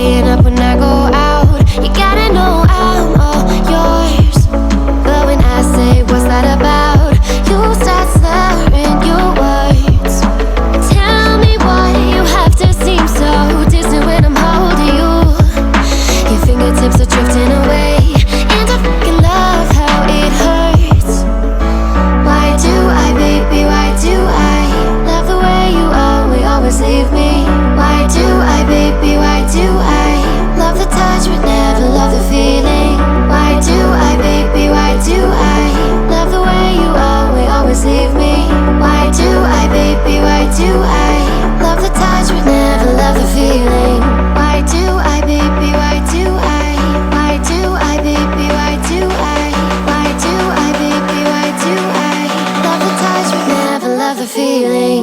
staying up when I go out. You gotta know I'm all yours. But when I say what's that about, you start slurring your words. Tell me why you have to seem so distant when I'm holding you. Your fingertips are drifting away, and I fucking love how it hurts. Why do I, baby, why do I love the way you always leave me? Why do I, baby, why do I love the touch but never love the feeling? Why do I, baby, why do I love the way you always leave me? Why do I, baby, why do I love the touch but never love the feeling? Why do I, baby, why do I? Why do I, baby, why do I? Why do I, baby, why do I love the touch but never love the feeling?